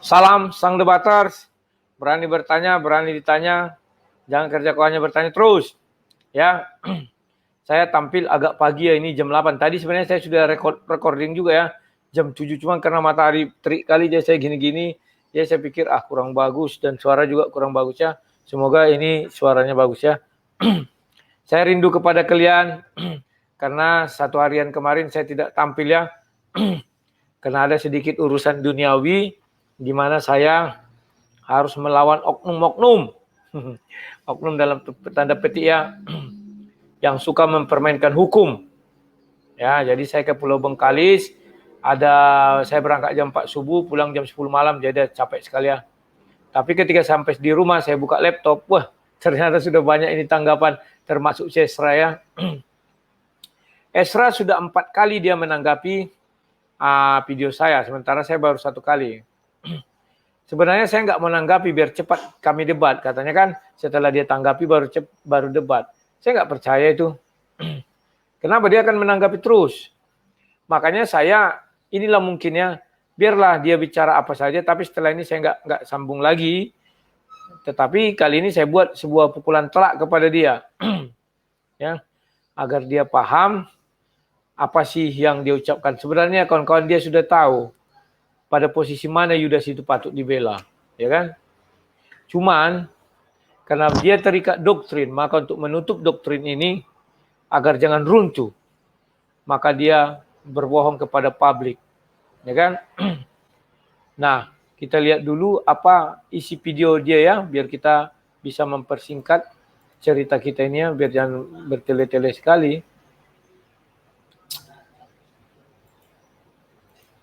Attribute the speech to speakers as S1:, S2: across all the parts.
S1: Salam sang debaters, berani bertanya, berani ditanya, jangan kerja kau hanya bertanya terus. Ya, saya tampil agak pagi ya, ini jam 8. Tadi sebenarnya saya sudah recording juga ya, jam 7, cuman karena matahari terik kali jadi saya gini-gini, ya saya pikir kurang bagus dan suara juga kurang bagus ya. Semoga ini suaranya bagus ya. Saya rindu kepada kalian karena satu harian kemarin saya tidak tampil ya. Karena ada sedikit urusan duniawi di mana saya harus melawan oknum-oknum. Oknum dalam tanda petik ya, yang suka mempermainkan hukum. Ya, jadi saya ke Pulau Bengkalis, saya berangkat jam 4 subuh, pulang jam 10 malam, jadi capek sekali ya. Tapi ketika sampai di rumah saya buka laptop, wah ternyata sudah banyak ini tanggapan, termasuk Esra ya. Esra sudah 4 kali dia menanggapi video saya, sementara saya baru 1 kali. Sebenarnya saya nggak menanggapi biar cepat kami debat. Katanya kan setelah dia tanggapi baru debat. Saya nggak percaya itu. Kenapa dia akan menanggapi terus? Makanya inilah mungkinnya, biarlah dia bicara apa saja, tapi setelah ini saya nggak sambung lagi. Tetapi kali ini saya buat sebuah pukulan telak kepada dia. Ya, agar dia paham apa sih yang dia ucapkan. Sebenarnya kawan-kawan dia sudah tahu pada posisi mana Yudas itu patut dibela, ya kan? Cuman karena dia terikat doktrin, maka untuk menutup doktrin ini agar jangan runtuh, maka dia berbohong kepada publik, ya kan? Nah, kita lihat dulu apa isi video dia ya, biar kita bisa mempersingkat cerita kita ini ya, biar jangan bertele-tele sekali.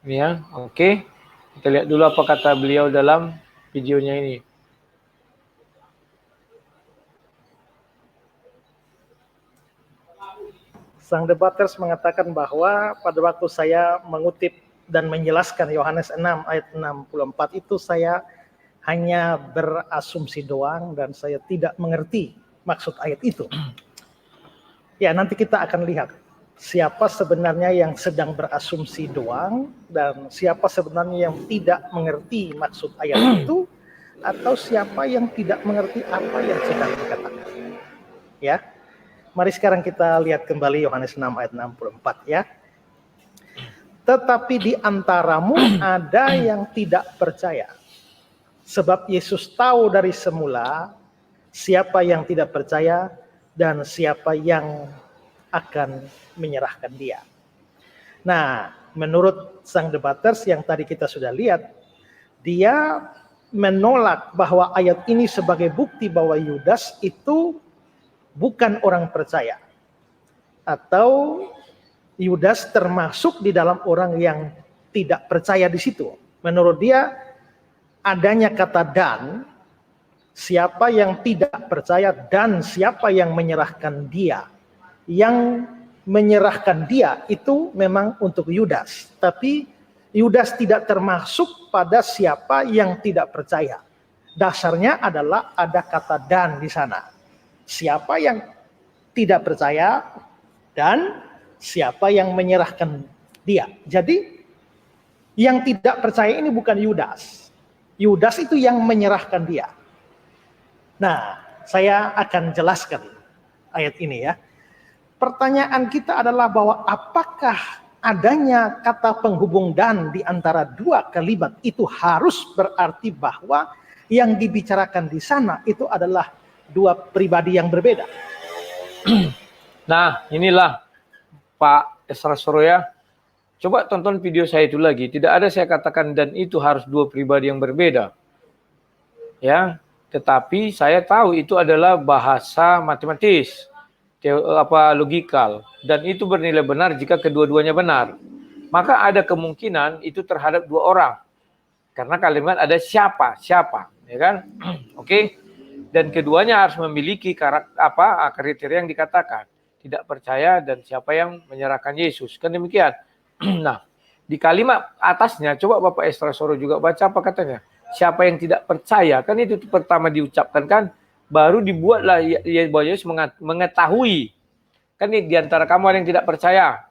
S1: Ini ya, oke. Kita lihat dulu apa kata beliau dalam videonya ini.
S2: Sang debaters mengatakan bahwa pada waktu saya mengutip dan menjelaskan Yohanes 6 ayat 64 itu saya hanya berasumsi doang dan saya tidak mengerti maksud ayat itu. Ya, nanti kita akan lihat siapa sebenarnya yang sedang berasumsi doang dan siapa sebenarnya yang tidak mengerti maksud ayat itu, atau siapa yang tidak mengerti apa yang sedang dikatakan. Ya. Mari sekarang kita lihat kembali Yohanes 6 ayat 64 ya. Tetapi di antaramu ada yang tidak percaya. Sebab Yesus tahu dari semula siapa yang tidak percaya dan siapa yang akan menyerahkan dia. Nah, menurut sang debaters yang tadi kita sudah lihat, dia menolak bahwa ayat ini sebagai bukti bahwa Yudas itu bukan orang percaya, atau Yudas termasuk di dalam orang yang tidak percaya di situ. Menurut dia adanya kata dan, siapa yang tidak percaya dan siapa yang menyerahkan dia. Yang menyerahkan dia itu memang untuk Yudas, tapi Yudas tidak termasuk pada siapa yang tidak percaya. Dasarnya adalah ada kata dan di sana. Siapa yang tidak percaya dan siapa yang menyerahkan dia. Jadi yang tidak percaya ini bukan Yudas. Yudas itu yang menyerahkan dia. Nah, saya akan jelaskan ayat ini ya. Pertanyaan kita adalah bahwa apakah adanya kata penghubung dan di antara dua kalimat itu harus berarti bahwa yang dibicarakan di sana itu adalah dua pribadi yang berbeda.
S1: Nah, inilah Pak Esra Soroya. Coba tonton video saya itu lagi. Tidak ada saya katakan dan itu harus dua pribadi yang berbeda. Ya, tetapi saya tahu itu adalah bahasa matematis, logikal, dan itu bernilai benar jika kedua-duanya benar. Maka ada kemungkinan itu terhadap dua orang. Karena kalimat ada siapa, ya kan? Oke. Dan keduanya harus memiliki kriteria yang dikatakan. Tidak percaya dan siapa yang menyerahkan Yesus. Kan demikian. Nah, di kalimat atasnya, coba Bapak Esra Soro juga baca apa katanya. Siapa yang tidak percaya, kan itu pertama diucapkan kan, baru dibuatlah bahwa Yesus mengetahui. Kan di antara kamu ada yang tidak percaya.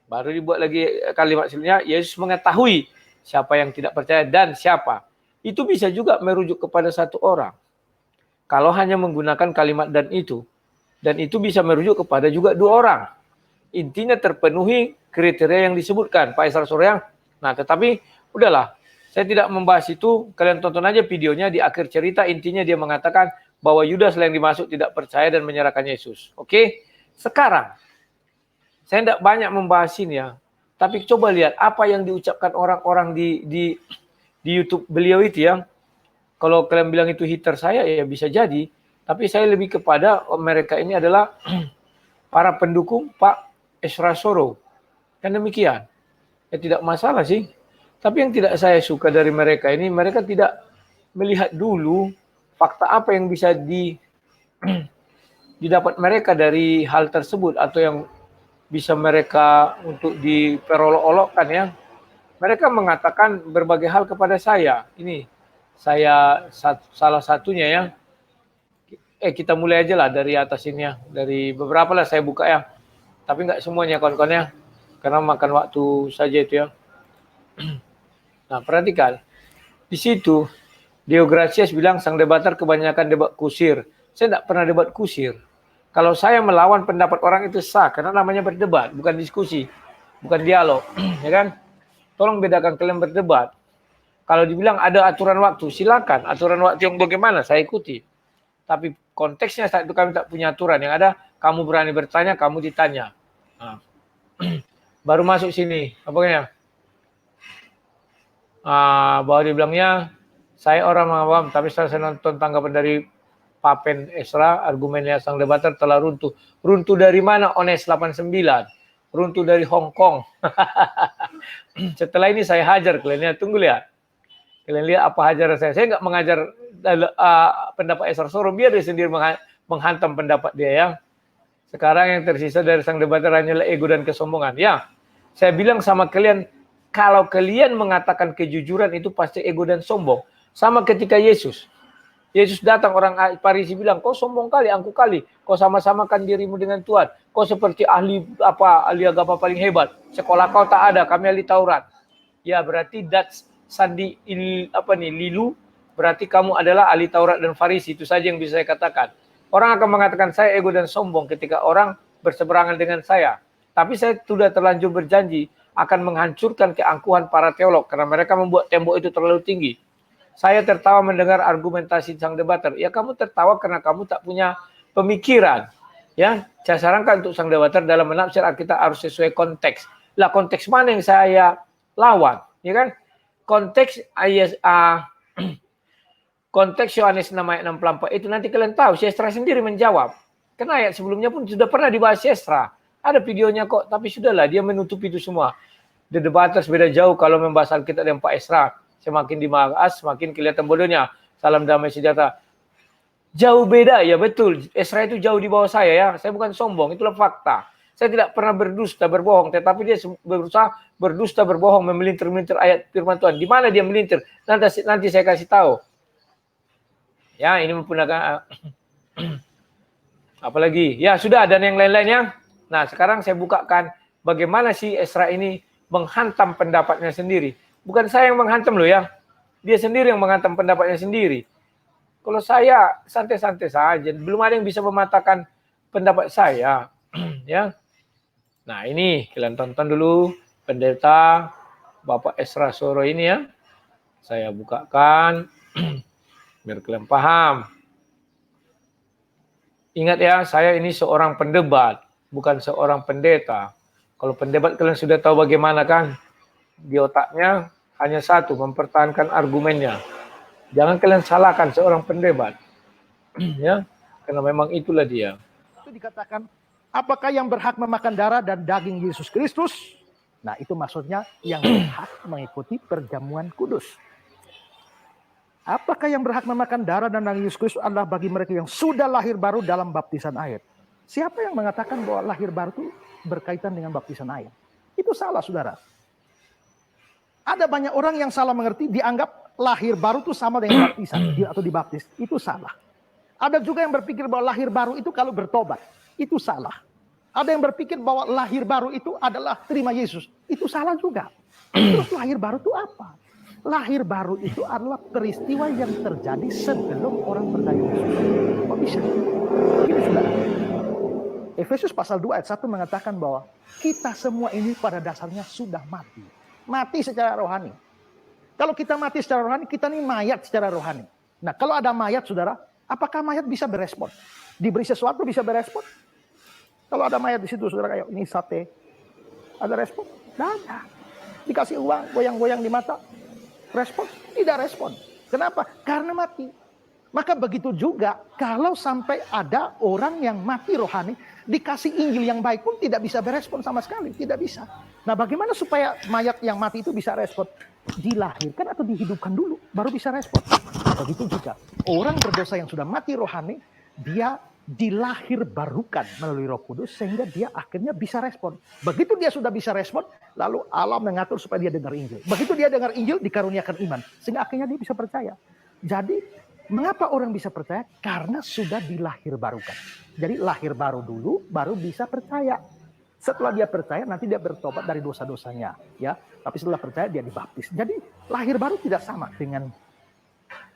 S1: Baru dibuat lagi kalimat selanjutnya, Yesus mengetahui siapa yang tidak percaya dan siapa. itu bisa juga merujuk kepada satu orang. Kalau hanya menggunakan kalimat dan itu bisa merujuk kepada juga dua orang. Intinya terpenuhi kriteria yang disebutkan Pak Esra Soreang. Nah, tetapi udahlah, saya tidak membahas itu. Kalian tonton aja videonya. Di akhir cerita intinya dia mengatakan bahwa Yudas yang dimaksud tidak percaya dan menyerahkan Yesus. Oke, sekarang saya tidak banyak membahas ini ya. Tapi coba lihat apa yang diucapkan orang-orang di YouTube beliau itu ya. Kalau kalian bilang itu hater saya, ya bisa jadi. Tapi saya lebih kepada mereka ini adalah para pendukung Pak Esra Soro. Kan demikian. Ya tidak masalah sih. Tapi yang tidak saya suka dari mereka ini, mereka tidak melihat dulu fakta apa yang bisa didapat mereka dari hal tersebut atau yang bisa mereka untuk diperolok-olokkan ya. Mereka mengatakan berbagai hal kepada saya. Ini saya salah satunya ya. Kita mulai aja lah dari atas ini ya. Dari beberapa lah saya buka ya. Tapi nggak semuanya kawan-kawan ya. Karena makan waktu saja itu ya. Nah perhatikan. Di situ Deogracias bilang sang debater kebanyakan debat kusir. Saya tidak pernah debat kusir. Kalau saya melawan pendapat orang itu sah. Karena namanya berdebat. Bukan diskusi. Bukan dialog. Ya kan? Tolong bedakan kalian berdebat. Kalau dibilang ada aturan waktu, silakan. Aturan waktu yang bagaimana, saya ikuti. Tapi konteksnya saat itu kami tak punya aturan. Yang ada, kamu berani bertanya, kamu ditanya. Nah. Baru masuk sini. Apanya? Bahwa dibilangnya, saya orang awam, tapi setelah saya nonton tanggapan dari Papen Esra, argumennya sang debater telah runtuh. Runtuh dari mana? Ones 89. Runtuh dari Hong Kong. Setelah ini saya hajar kalian lihat, tunggu lihat. Kalian lihat apa hajar saya. Saya nggak mengajar pendapat Esra Soro, biar dia sendiri menghantam pendapat dia ya. Sekarang yang tersisa dari sang debater hanyalah ego dan kesombongan. Ya, saya bilang sama kalian, kalau kalian mengatakan kejujuran itu pasti ego dan sombong. Sama ketika Yesus. Yesus datang, orang Farisi bilang, kau sombong kali, angkuh kali. Kau sama-samakan dirimu dengan Tuhan. Kau seperti ahli agama paling hebat. Sekolah kau tak ada, kami ahli Taurat. Ya berarti that's sandi lilu. Berarti kamu adalah ahli Taurat dan Farisi. Itu saja yang bisa saya katakan. Orang akan mengatakan saya ego dan sombong ketika orang berseberangan dengan saya. Tapi saya sudah terlanjur berjanji akan menghancurkan keangkuhan para teolog. Karena mereka membuat tembok itu terlalu tinggi. Saya tertawa mendengar argumentasi sang debater. Ya kamu tertawa karena kamu tak punya pemikiran. Ya, saya sarankan untuk sang debater dalam menafsir Alkitab harus sesuai konteks. Lah konteks mana yang saya lawan? Ya kan? Konteks ayat konteks Yohanes 6 ayat 64 itu nanti kalian tahu. Sestra sendiri menjawab. Karena ayat sebelumnya pun sudah pernah dibahas Sestra. Ada videonya kok, tapi sudahlah dia menutup itu semua. The debaters beda jauh kalau membahas Alkitab dengan Pak Esra. Semakin dibahas, semakin kelihatan bodohnya. Salam damai sejahtera. Jauh beda, ya betul. Esra itu jauh di bawah saya ya. Saya bukan sombong, itulah fakta. Saya tidak pernah berdusta, berbohong. Tetapi dia berusaha berdusta, berbohong, memelintir-melintir ayat firman Tuhan. Di mana dia melintir? Nanti saya kasih tahu. Ya, ini menggunakan apalagi. Ya, sudah, dan yang lain-lainnya. Nah, sekarang saya bukakan bagaimana si Esra ini menghantam pendapatnya sendiri. Bukan saya yang menghantam loh ya. Dia sendiri yang menghantam pendapatnya sendiri. Kalau saya santai-santai saja, belum ada yang bisa mematahkan pendapat saya. Ya. Nah, ini kalian tonton dulu pendeta Bapak Esra Soro ini ya. Saya bukakan biar kalian paham. Ingat ya, saya ini seorang pendebat, bukan seorang pendeta. Kalau pendebat kalian sudah tahu bagaimana kan? Di otaknya hanya satu, mempertahankan argumennya. Jangan kalian salahkan seorang pendebat. Ya, karena memang itulah dia.
S2: Itu dikatakan, apakah yang berhak memakan darah dan daging Yesus Kristus? Nah, itu maksudnya yang berhak mengikuti perjamuan kudus. Apakah yang berhak memakan darah dan daging Yesus Kristus adalah bagi mereka yang sudah lahir baru dalam baptisan air. Siapa yang mengatakan bahwa lahir baru itu berkaitan dengan baptisan air? Itu salah, saudara. Ada banyak orang yang salah mengerti, dianggap lahir baru itu sama dengan baptisan atau dibaptis. Itu salah. Ada juga yang berpikir bahwa lahir baru itu kalau bertobat. Itu salah. Ada yang berpikir bahwa lahir baru itu adalah terima Yesus. Itu salah juga. Terus lahir baru itu apa? Lahir baru itu adalah peristiwa yang terjadi sebelum orang percaya Yesus. Kok bisa? Begini saudara. Efesus pasal 2 ayat 1 mengatakan bahwa kita semua ini pada dasarnya sudah mati. Mati secara rohani. Kalau kita mati secara rohani, kita ini mayat secara rohani. Nah, kalau ada mayat, saudara, apakah mayat bisa berespon? Diberi sesuatu bisa berespon? Kalau ada mayat di situ, saudara, kayak ini sate, ada respon? Tidak ada. Dikasih uang, goyang-goyang di mata, respon? Tidak respon. Kenapa? Karena mati. Maka begitu juga kalau sampai ada orang yang mati rohani, dikasih Injil yang baik pun tidak bisa berespon sama sekali. Tidak bisa. Nah, bagaimana supaya mayat yang mati itu bisa respon? Dilahirkan atau dihidupkan dulu, baru bisa respon. Begitu juga orang berdosa yang sudah mati rohani, dia dilahir barukan melalui Roh Kudus sehingga dia akhirnya bisa respon. Begitu dia sudah bisa respon, lalu Allah mengatur supaya dia dengar Injil. Begitu dia dengar Injil, dikaruniakan iman sehingga akhirnya dia bisa percaya. Jadi mengapa orang bisa percaya? Karena sudah dilahir barukan. Jadi lahir baru dulu, baru bisa percaya. Setelah dia percaya, nanti dia bertobat dari dosa-dosanya, ya. Tapi setelah percaya dia dibaptis. Jadi lahir baru tidak sama dengan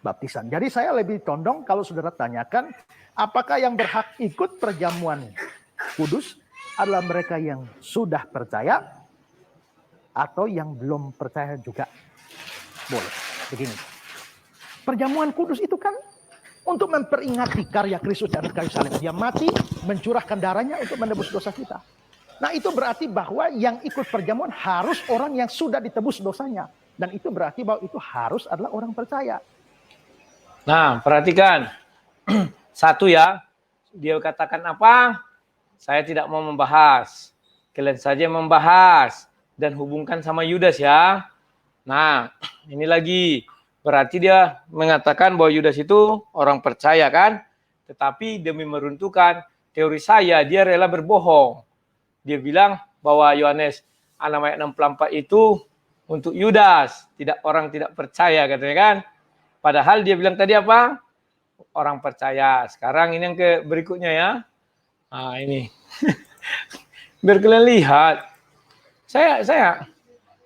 S2: baptisan. Jadi saya lebih condong kalau saudara tanyakan, apakah yang berhak ikut perjamuan kudus adalah mereka yang sudah percaya atau yang belum percaya juga boleh. Begini, perjamuan kudus itu kan untuk memperingati karya Kristus di atas kayu salib. Dia mati, mencurahkan darahnya untuk menebus dosa kita. Nah, itu berarti bahwa yang ikut perjamuan harus orang yang sudah ditebus dosanya. Dan itu berarti bahwa itu harus adalah orang percaya.
S1: Nah, perhatikan. Satu ya, dia katakan apa? Saya tidak mau membahas. Kalian saja membahas. Dan hubungkan sama Yudas ya. Nah, ini lagi. Berarti dia mengatakan bahwa Yudas itu orang percaya kan? Tetapi demi meruntuhkan teori saya, dia rela berbohong. Dia bilang bahwa Yohanes 6 ayat 64 itu untuk Yudas. Orang tidak percaya katanya kan? Padahal dia bilang tadi apa? Orang percaya. Sekarang ini yang ke berikutnya ya. Nah ini. Biar kalian lihat.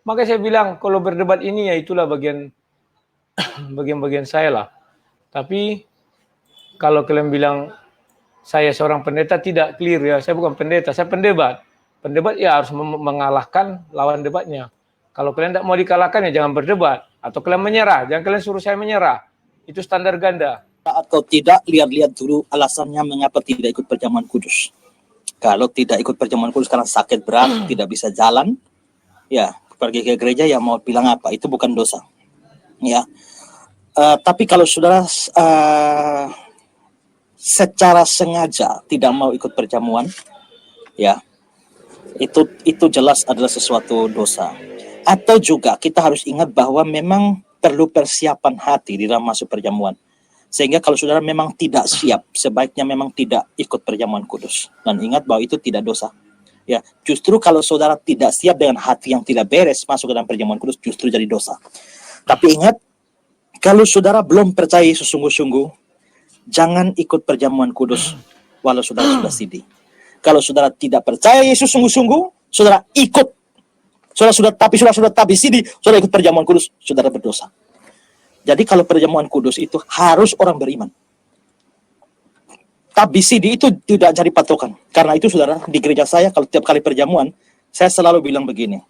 S1: Makanya saya bilang kalau berdebat ini ya itulah bagian saya lah. Tapi kalau kalian bilang saya seorang pendeta, tidak clear ya. Saya bukan pendeta, saya pendebat. Pendebat ya harus mengalahkan lawan debatnya. Kalau kalian tidak mau dikalahkan ya jangan berdebat. Atau kalian menyerah, jangan kalian suruh saya menyerah. Itu standar ganda.
S3: Atau tidak, lihat-lihat dulu alasannya mengapa tidak ikut perjamuan kudus. Kalau tidak ikut perjamuan kudus karena sakit berat, tidak bisa jalan, ya pergi ke gereja ya mau bilang apa, itu bukan dosa. Ya, tapi kalau saudara secara sengaja tidak mau ikut perjamuan, ya itu jelas adalah sesuatu dosa. Atau juga kita harus ingat bahwa memang perlu persiapan hati di dalam masuk perjamuan. Sehingga kalau saudara memang tidak siap, sebaiknya memang tidak ikut perjamuan kudus. Dan ingat bahwa itu tidak dosa. Ya, justru kalau saudara tidak siap dengan hati yang tidak beres masuk ke dalam perjamuan kudus, justru jadi dosa. Tapi ingat, kalau saudara belum percaya Yesus sungguh-sungguh, jangan ikut perjamuan kudus walau saudara sudah sidi. Kalau saudara tidak percaya Yesus sungguh-sungguh, saudara ikut. Saudara sudah tapi sidi, saudara ikut perjamuan kudus, saudara berdosa. Jadi kalau perjamuan kudus itu harus orang beriman. Tabisidi itu tidak jadi patokan. Karena itu saudara, di gereja saya kalau tiap kali perjamuan, saya selalu bilang begini.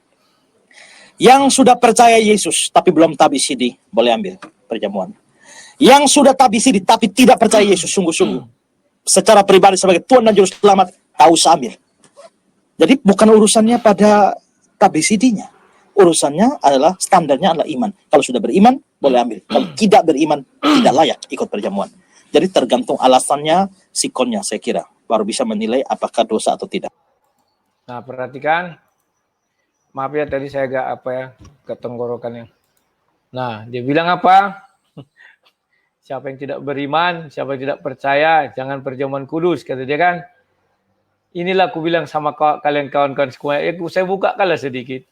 S3: Yang sudah percaya Yesus tapi belum tabisidi, boleh ambil perjamuan. Yang sudah tabisidi tapi tidak percaya Yesus sungguh-sungguh, secara pribadi sebagai Tuhan dan Juru Selamat, tahu ambil. Jadi bukan urusannya pada tabisidinya. Urusannya adalah, standarnya adalah iman. Kalau sudah beriman, boleh ambil. Kalau tidak beriman, tidak layak ikut perjamuan. Jadi tergantung alasannya, sikonnya saya kira. Baru bisa menilai apakah dosa atau tidak.
S1: Nah perhatikan. Maaf ya tadi saya agak ketenggorokannya. Nah dia bilang apa? Siapa yang tidak beriman, siapa yang tidak percaya, jangan perjamuan kudus, kata dia kan. Inilah aku bilang sama kalian kawan-kawan semuanya. Saya buka kalah sedikit.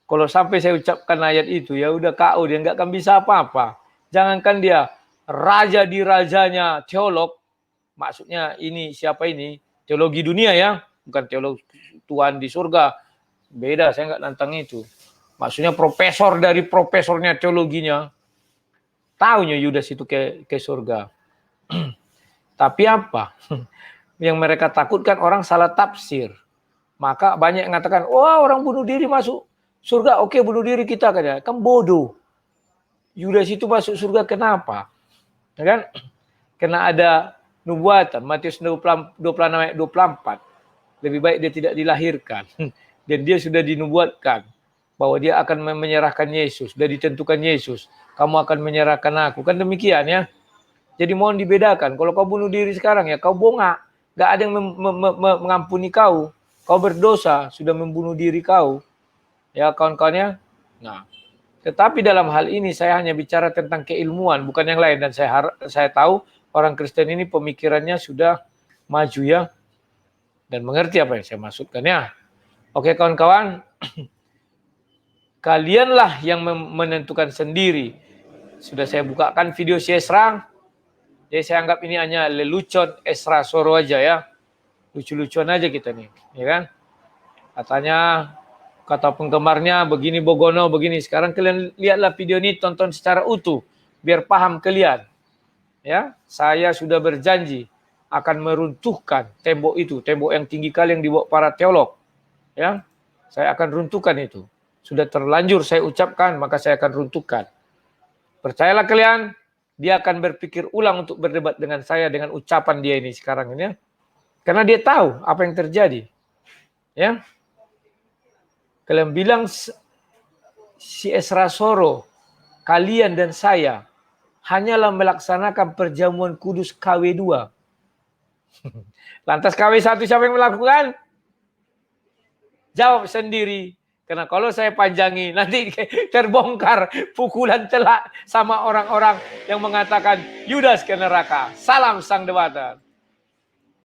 S1: Kalau sampai saya ucapkan ayat itu, ya udah KO, dia nggak akan bisa apa-apa. Jangankan dia raja di rajanya teolog, maksudnya ini siapa ini? Teologi dunia ya, bukan teologi Tuhan di surga. Beda, saya nggak nantang itu. Maksudnya profesor dari profesornya teologinya. Taunya Yudas itu ke surga. Tapi apa? Yang mereka takutkan orang salah tafsir. Maka banyak yang mengatakan, wah orang bunuh diri masuk surga, oke bunuh diri kita. Kan bodoh. Yudas itu masuk surga kenapa? Ya kan? Karena ada nubuatan, Matius 26 ayat 24. Lebih baik dia tidak dilahirkan. Dan dia sudah dinubuatkan bahwa dia akan menyerahkan Yesus. Sudah ditentukan Yesus. Kamu akan menyerahkan aku. Kan demikian ya. Jadi mohon dibedakan. Kalau kau bunuh diri sekarang ya kau bongak. Gak ada yang mengampuni kau. Kau berdosa. Sudah membunuh diri kau. Ya kawan-kawannya. Nah. Tetapi dalam hal ini saya hanya bicara tentang keilmuan. Bukan yang lain. Dan saya tahu orang Kristen ini pemikirannya sudah maju ya. Dan mengerti apa yang saya maksudkan ya. Oke kawan-kawan. Kalianlah yang menentukan sendiri. Sudah saya bukakan video si Esra. Jadi saya anggap ini hanya lelucon Esra Soro aja ya. Lucu-lucuan aja kita nih. Ya kan? Katanya, kata penggemarnya begini Bogono, begini. Sekarang kalian lihatlah video ini, tonton secara utuh. Biar paham kalian. Ya, saya sudah berjanji akan meruntuhkan tembok itu. Tembok yang tinggi kali yang dibawa para teolog. Ya, saya akan runtuhkan itu. Sudah terlanjur saya ucapkan, maka saya akan runtuhkan. Percayalah kalian, dia akan berpikir ulang untuk berdebat dengan saya dengan ucapan dia ini sekarang ini. Ya. Karena dia tahu apa yang terjadi. Ya. Kalian bilang si Esra Soro, kalian dan saya hanyalah melaksanakan perjamuan kudus KW2. Lantas KW1 siapa yang melakukan? Jawab sendiri. Karena kalau saya panjangi, nanti terbongkar pukulan telak sama orang-orang yang mengatakan Yudas ke neraka. Salam sang debatan.